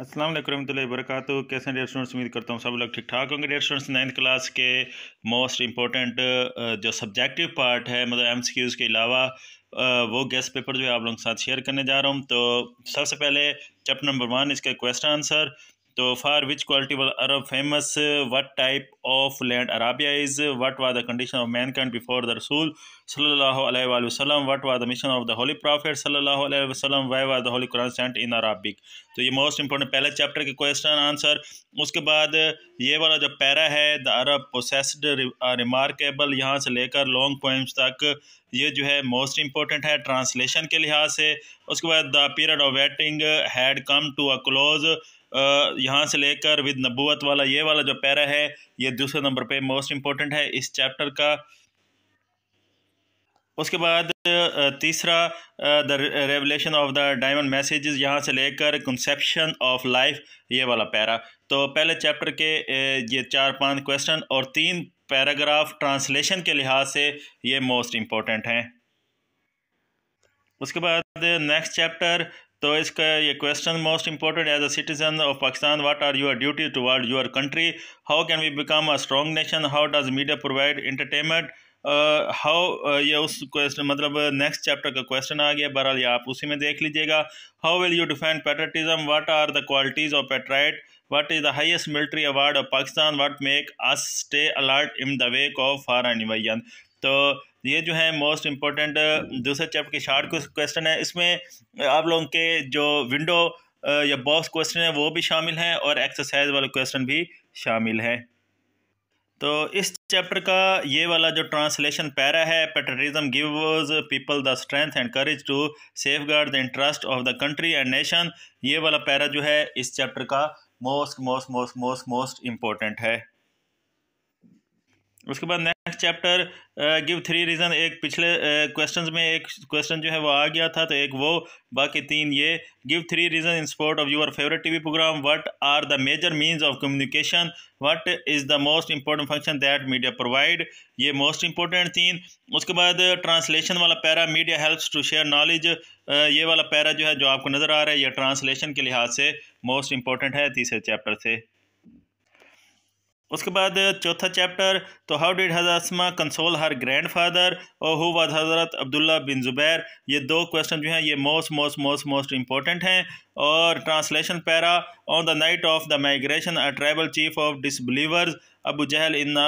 अस्सलाम वालेकुम रहमतुल्लाहि व बरकातुहू। कैसे डियर स्टूडेंट्स, उम्मीद करता हूँ सब लोग ठीक ठाक होंगे। डियर स्टूडेंट्स, 9th क्लास के मोस्ट इम्पोर्टेंट जो सब्जेक्टिव पार्ट है, मतलब MCQs के अलावा वो गेस्ट पेपर जो है आप लोगों के साथ शेयर करने जा रहा हूँ। तो सबसे पहले चैप्टर नंबर 1, इसका क्वेश्चन आंसर। तो for which quality was Arab famous, what type of land Arabia is, what was the condition of mankind before the रसूल सल्लल्लाहु अलैहि वसल्लम, what was the mission of the holy prophet सल्लल्लाहु अलैहि वसल्लम, why was the holy Quran sent in Arabic. तो ये most important पहले चैप्टर के क्वेश्चन आंसर। उसके बाद ये वाला जो पैरा है, द अरब पोसेस्ड रिमार्केबल, यहाँ से लेकर लॉन्ग पोइम्स तक ये जो है मोस्ट इंपॉर्टेंट है ट्रांसलेशन के लिहाज से। उसके बाद the period of waiting had come to a close, यहाँ से लेकर विद नबूवत वाला ये वाला जो पैरा है ये दूसरे नंबर पे मोस्ट इंपॉर्टेंट है इस चैप्टर का। उसके बाद तीसरा the revelation of the diamond messages, यहाँ से लेकर कंसेप्शन ऑफ लाइफ ये वाला पैरा। तो पहले चैप्टर के ये 4-5 क्वेश्चन और 3 पैराग्राफ ट्रांसलेशन के लिहाज से ये मोस्ट इम्पोर्टेंट हैं। उसके बाद नेक्स्ट चैप्टर, तो इसका ये question most important, as a citizen of Pakistan what are your duty toward your country, how can we become a strong nation, how does media provide entertainment, how ये उस question मतलब next chapter का question आ गया। बहरहाल ये आप उसी में देख लीजिएगा। How will you define patriotism, what are the qualities of patriot, what is the highest military award of Pakistan, what make us stay alert in the wake of foreign invasion. तो ये जो है मोस्ट इम्पोर्टेंट दूसरे chapter के short question है। इसमें आप लोगों के जो विंडो या बॉक्स क्वेश्चन है वो भी शामिल हैं और एक्सरसाइज वाले क्वेश्चन भी शामिल हैं। तो इस चैप्टर का ये वाला जो ट्रांसलेशन पैरा है, patriotism gives people the strength and courage to safeguard the interest of the country and nation, ये वाला पैरा जो है इस चैप्टर का most most most most most important है। उसके बाद नेक्स्ट चैप्टर गिव 3 रीज़न, एक पिछले क्वेश्चंस में एक क्वेश्चन जो है वो आ गया था, तो एक वो, बाकी 3 ये। Give 3 reason in support of your favourite TV programme, what are the major means of communication, what is the most important function that media provide, ये मोस्ट इंपॉर्टेंट 3। उसके बाद ट्रांसलेशन वाला para, media helps to share knowledge, ये वाला para जो है जो आपको नज़र आ रहा है ये ट्रांसलेशन के लिहाज से मोस्ट इंपॉर्टेंट है तीसरे चैप्टर से। उसके बाद चौथा चैप्टर, तो हाउ डिड हज़रत अस्मा कंसोल हर ग्रैंडफादर और हु वाज हज़रत अब्दुल्ला बिन ज़ुबैर, ये 2 क्वेश्चन जो हैं ये most most most most important हैं। और translation para, on the night of the migration a tribal chief of disbelievers Abu Jahl in,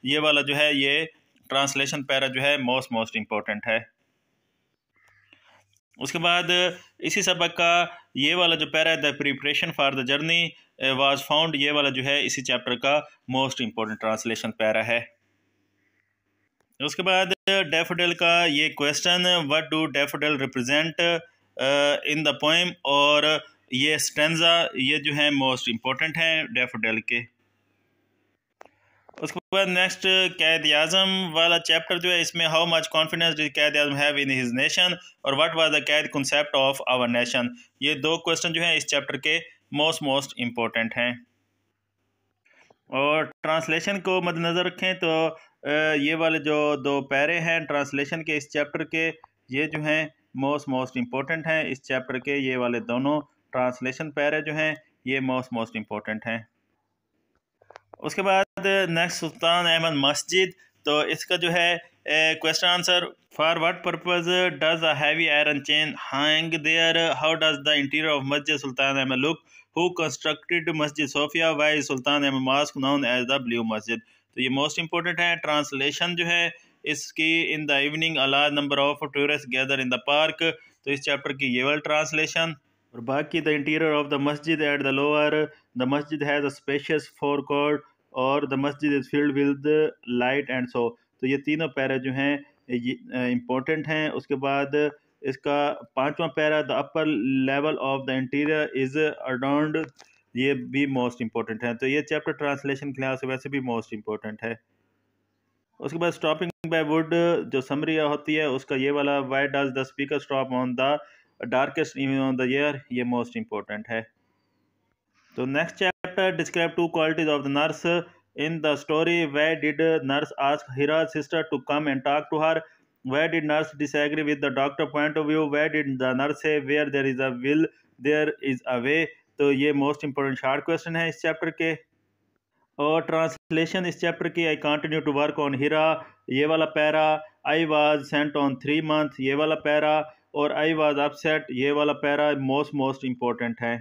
ये वाला जो है ये ट्रांसलेशन पैरा जो है मोस्ट मोस्ट इंपॉर्टेंट है। उसके बाद इसी सबक का ये वाला जो पैरा है, the preparation for the journey was found, ये वाला जो है इसी चैप्टर का मोस्ट इंपॉर्टेंट ट्रांसलेशन पैरा है। उसके बाद डैफोडिल का ये question, what do daffodil represent in the poem, और ये स्टेंजा ये जो है मोस्ट इंपॉर्टेंट हैं डैफोडिल के। उसके बाद नेक्स्ट कैद आज़म वाला चैप्टर जो है, इसमें हाउ मच कॉन्फिडेंस डिड कैद आज़म हैव इन हिज नेशन और व्हाट वाज द कैद कंसेप्ट ऑफ आवर नेशन, ये 2 क्वेश्चन जो हैं इस चैप्टर के मोस्ट मोस्ट इम्पोर्टेंट हैं। और ट्रांसलेशन को मद्देनज़र रखें तो ये वाले जो 2 पैरे हैं ट्रांसलेशन के इस चैप्टर के, ये जो हैं मोस्ट मोस्ट इम्पोर्टेंट हैं इस चैप्टर के, ये वाले दोनों ट्रांसलेशन पैरे जो हैं ये मोस्ट मोस्ट इम्पोर्टेंट हैं। उसके बाद नेक्स्ट सुल्तान अहमद मस्जिद, तो इसका जो है question answer, for what purpose does a heavy iron chain hang there, how does the interior of Masjid Sultan Ahmed look, who constructed Masjid Sophia, why Sultan Ahmed mosque known as the blue masjid. तो ये most important है। Translation जो है इसकी, in the evening a large number of tourist gather in the park, तो इस chapter की ये वाला ट्रांसलेशन। और बाकी द इंटीरियर ऑफ द मस्जिद एट द लोअर, द मस्जिद हैज़ अ स्पेशियस फोरकोर्ट और द मस्जिद is filled with light and so, तो ये तीनों पैरा जो हैं इम्पोर्टेंट हैं। उसके बाद इसका 5वां para, the upper level of the interior is adorned, ये भी मोस्ट इम्पोर्टेंट है। तो ये चैप्टर ट्रांसलेशन के लिहाज से वैसे भी मोस्ट इम्पोर्टेंट है। उसके बाद स्टॉपिंग बाय वुड जो समरी होती है उसका ये वाला, why does the speaker stop on the darkest even on the year, ये मोस्ट इम्पोर्टेंट है। तो next chapter, describe 2 qualities of the nurse in the story, why did nurse ask हिरा's sister to come and talk to her, why did nurse disagree with the doctor point of view, why did the nurse say where there is a will there is a way, तो ये most important short question है इस chapter के। और translation इस chapter की, I continue to work on Hira, ये वाला para, I was sent on 3 months, ये वाला पैरा, और आई वाज अपसेट, ये वाला पैरा मोस्ट इंपॉर्टेंट है।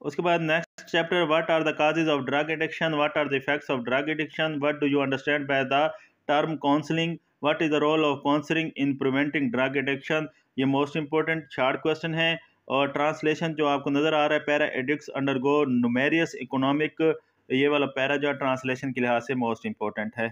उसके बाद next chapter, what are the causes of drug addiction, what are the effects of drug addiction, what do you understand by the term counselling, what is the role of counselling in preventing drug addiction, ये most important short question है। और translation जो आपको नज़र आ रहा है, para addicts undergo numerous economic, ये वाला पैरा जो ट्रांसलेशन के लिहाज से मोस्ट इंपॉर्टेंट है।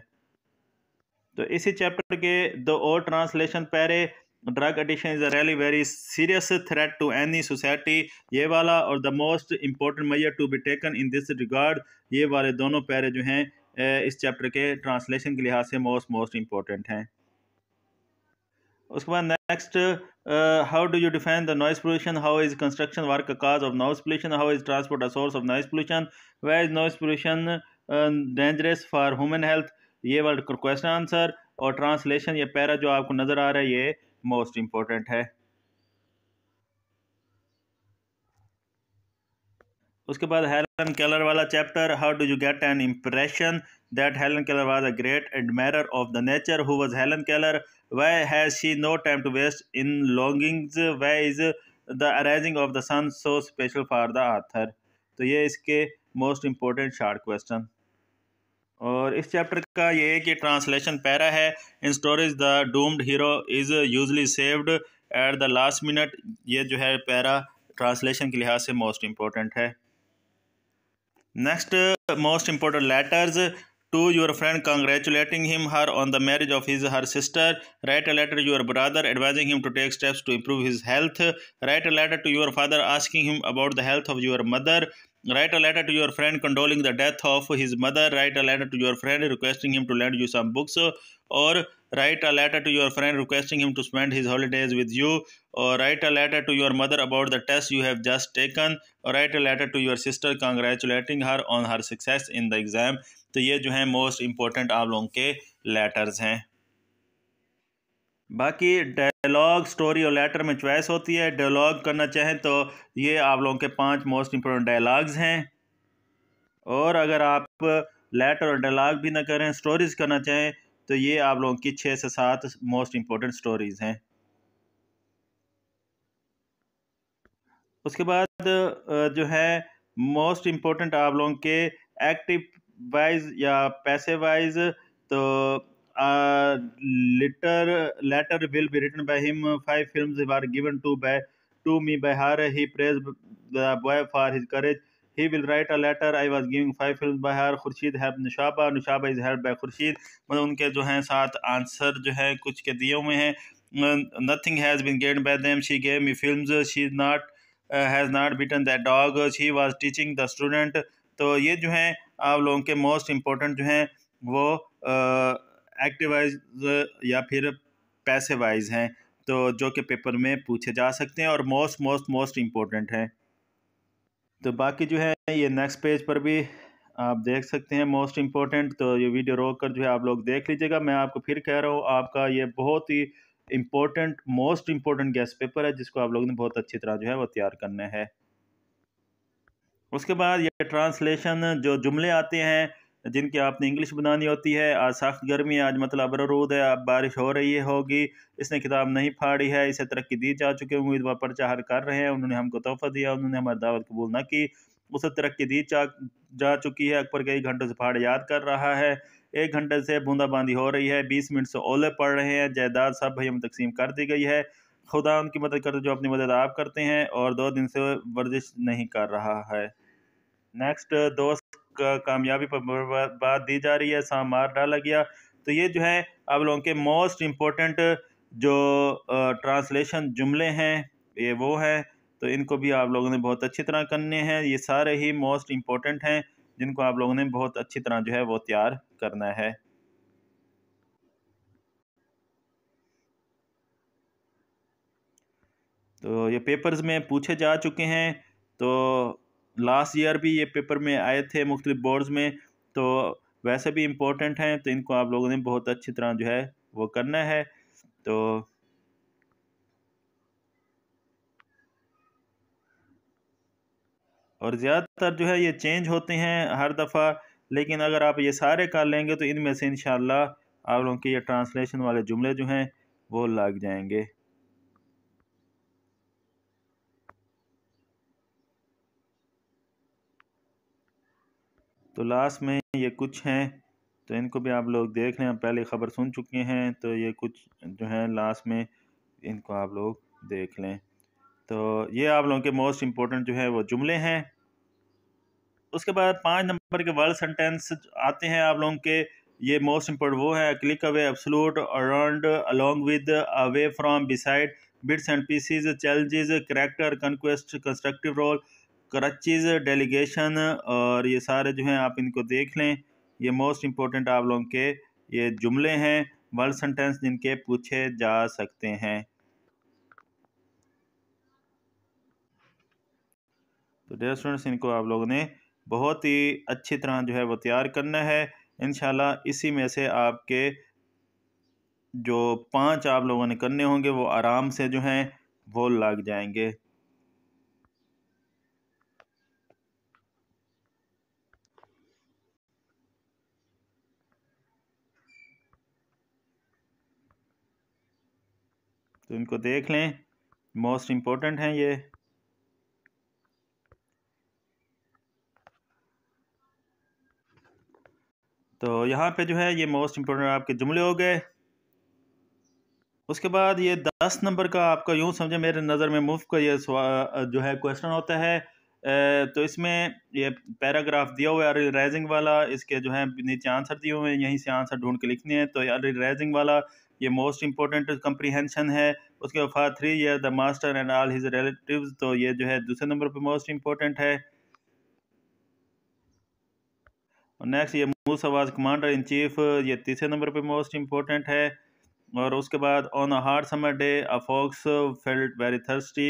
तो इसी चैप्टर के दो और ट्रांसलेशन पैरे, drug addiction is a really very serious threat to any society, ये वाला, और the most important measure to be taken in this regard, ये वाले दोनों पैरे जो हैं इस चैप्टर के ट्रांसलेशन के लिहाज से मोस्ट इंपॉर्टेंट हैं। उसके बाद next, how do you define the noise pollution, how is construction work a cause of noise pollution, how is transport a source of noise pollution, where is noise pollution dangerous for human health, ये वाला question answer. और translation, ये para जो आपको नज़र आ रहा है, ये मोस्ट इंपॉर्टेंट है। उसके बाद हेलन केलर वाला chapter, how do you get an impression that Helen Keller was a great admirer of the nature, who was Helen Keller, why has she no time to waste in longings, why is the arising of the sun so special for the author, तो ये इसके most important short question. और इस chapter का ये है कि translation para है, in stories the doomed hero is usually saved at the last minute, ये जो है पैरा ट्रांसलेशन के लिहाज से मोस्ट इंपॉर्टेंट है। Next, most important letters, to your friend congratulating him her on the marriage of his her sister, write a letter to your brother advising him to take steps to improve his health, write a letter to your father asking him about the health of your mother, write a letter to your friend condoling the death of his mother, write a letter to your friend requesting him to lend you some books, or write a letter to your friend requesting him to spend his holidays with you, or write a letter to your mother about the test you have just taken, or write a letter to your sister congratulating her on her success in the exam। तो ये जो है most important आप लोगों के letters हैं। बाकी dialogue, story और लेटर में चॉइस होती है। डायलॉग करना चाहें तो ये आप लोगों के 5 मोस्ट इंपॉर्टेंट डायलॉग्स हैं, और अगर आप लेटर और डायलॉग भी ना करें, स्टोरीज करना चाहें, तो ये आप लोगों की 6 से 7 मोस्ट इंपॉर्टेंट स्टोरीज हैं। उसके बाद जो है मोस्ट इम्पोर्टेंट आप लोगों के एक्टिव वाइज या पैसिव वाइज, तो letter will be written by him, 5 films were given to me by her, he praise the boy for his courage, he will write a letter, I was giving 5 films by her, Khurshid help Nushaba, Nushaba is help by Khurshid. मतलब उनके जो हैं 7 answer जो है कुछ के दिए हुए हैं। Nothing has been gained by them, she gave me films, she is not has not beaten that dog, she was teaching the student. तो ये जो हैं आप लोगों के मोस्ट इम्पोर्टेंट जो हैं वो एक्टिव वाइज या फिर पैसिव वाइज हैं, तो जो कि पेपर में पूछे जा सकते हैं और मोस्ट इम्पोर्टेंट हैं। तो बाकी जो है ये नेक्स्ट पेज पर भी आप देख सकते हैं मोस्ट इम्पोर्टेंट। तो ये वीडियो रोक कर जो है आप लोग देख लीजिएगा। मैं आपको फिर कह रहा हूँ, आपका ये बहुत ही important most important guest paper है, जिसको आप लोगों ने बहुत अच्छी तरह जो है वो तैयार करना है। उसके बाद ये ट्रांसलेशन जो जुमले आते हैं जिनकी आपने इंग्लिश बनानी होती है। आज सख्त गर्मी है, आज मतलब अबरूद है, अब बारिश हो रही है होगी, इसने किताब नहीं फाड़ी है, इसे तरक्की दी जा चुकी है, उम्मीदवार पर्चा हल कर रहे हैं, उन्होंने हमको तोहफा दिया, उन्होंने हमारी दावत कबूल ना की, उसे तरक्की दी जा चुकी है। अकबर कई घंटों से फाड़ याद कर रहा है, 1 घंटे से बूंदाबांदी हो रही है, 20 मिनट से ओले पड़ रहे हैं, जायदाद सब भाइयों में तकसीम कर दी गई है, खुदा उनकी मदद करते जो अपनी मदद आप करते हैं, और 2 दिन से वर्जिश नहीं कर रहा है। नेक्स्ट, दोस्त कामयाबी पर बात दी जा रही है, साम मार डाला गया। तो ये जो है आप लोगों के मोस्ट इम्पोर्टेंट जो ट्रांसलेशन जुमले हैं ये वो हैं, तो इनको भी आप लोगों ने बहुत अच्छी तरह करने हैं। ये सारे ही मोस्ट इम्पोर्टेंट हैं जिनको आप लोगों ने बहुत अच्छी तरह जो है वो तैयार करना है। तो ये पेपर्स में पूछे जा चुके हैं, तो लास्ट ईयर भी ये पेपर में आए थे मुख्तलिफ बोर्ड्स में, तो वैसे भी इम्पोर्टेंट हैं, तो इनको आप लोगों ने बहुत अच्छी तरह जो है वो करना है। तो और ज़्यादातर जो है ये चेंज होते हैं हर दफ़ा, लेकिन अगर आप ये सारे कर लेंगे तो इनमें से इंशाल्लाह आप लोगों के ये ट्रांसलेशन वाले जुमले जो हैं वो लग जाएंगे। तो लास्ट में ये कुछ हैं, तो इनको भी आप लोग देख लें। आप पहले ख़बर सुन चुके हैं, तो ये कुछ जो है लास्ट में इनको आप लोग देख लें। तो ये आप लोगों के मोस्ट इम्पोर्टेंट जो है वो जुमले हैं। उसके बाद 5 नंबर के वर्ड सेंटेंस आते हैं आप लोगों के। ये मोस्ट इम्पोर्टेंट वो है: click away, absolute, around, along with, away from, beside, bits and pieces, challenges, character, conquest, constructive role, crutches, delegation. और ये सारे जो हैं आप इनको देख लें। ये मोस्ट इम्पोर्टेंट आप लोगों के ये जुमले हैं, वर्ड सेंटेंस जिनके पूछे जा सकते हैं। तो डियर स्टूडेंट्स, इनको आप लोगों ने बहुत ही अच्छी तरह जो है वो तैयार करना है। इंशाल्लाह इसी में से आपके जो 5 आप लोगों ने करने होंगे वो आराम से जो हैं वो लग जाएंगे। तो इनको देख लें, मोस्ट इम्पोर्टेंट हैं ये। तो यहाँ पे जो है ये मोस्ट इम्पोर्टेंट आपके जुमले हो गए। उसके बाद ये 10 नंबर का आपका यूँ समझे मेरे नज़र में मुफ्त का ये जो है क्वेश्चन होता है। तो इसमें ये पैराग्राफ दिया हुआ है राइजिंग वाला, इसके जो है नीचे आंसर दिए हुए हैं, यहीं से आंसर ढूंढ के लिखने हैं। तो राइजिंग वाला ये मोस्ट इम्पोर्टेंट कंप्रीहेंशन है। उसके बाद 3 year the master and all his relatives, तो ये जो है दूसरे नंबर पे मोस्ट इम्पोर्टेंट है। और नेक्स्ट ये मूसा वाज कमांडर इन चीफ, ये तीसरे नंबर पे मोस्ट इम्पोर्टेंट है। और उसके बाद on a hot summer day a fox felt very thirsty,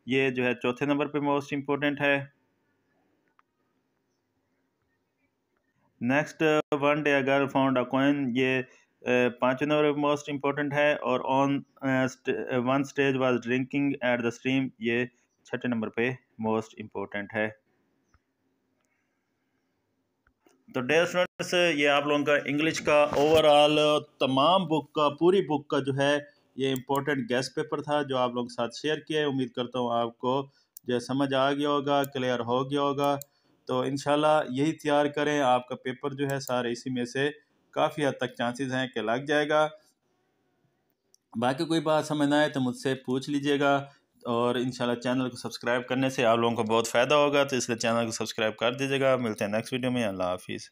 ये जो है चौथे नंबर पे मोस्ट इम्पोर्टेंट है। Next one day a girl found a coin, ये पाँचवें नंबर पे मोस्ट इम्पोर्टेंट है। और on one stage was drinking at the stream, ये छठे नंबर पे मोस्ट इम्पोर्टेंट है। तो डियर स्टूडेंट्स, ये आप लोगों का इंग्लिश का ओवरऑल तमाम बुक का, पूरी बुक का जो है ये इम्पोर्टेंट गेस्ट पेपर था जो आप लोगों के साथ शेयर किया है। उम्मीद करता हूँ आपको जो समझ आ गया होगा, क्लियर हो गया होगा। तो इंशाल्लाह यही तैयार करें, आपका पेपर जो है सारे इसी में से काफ़ी हद तक चांसेस हैं कि लग जाएगा। बाकी कोई बात समझ ना आए तो मुझसे पूछ लीजिएगा। और इंशाल्लाह चैनल को सब्सक्राइब करने से आप लोगों को बहुत फ़ायदा होगा, तो इसलिए चैनल को सब्सक्राइब कर दीजिएगा। मिलते हैं नेक्स्ट वीडियो में। अल्लाह हाफिज़।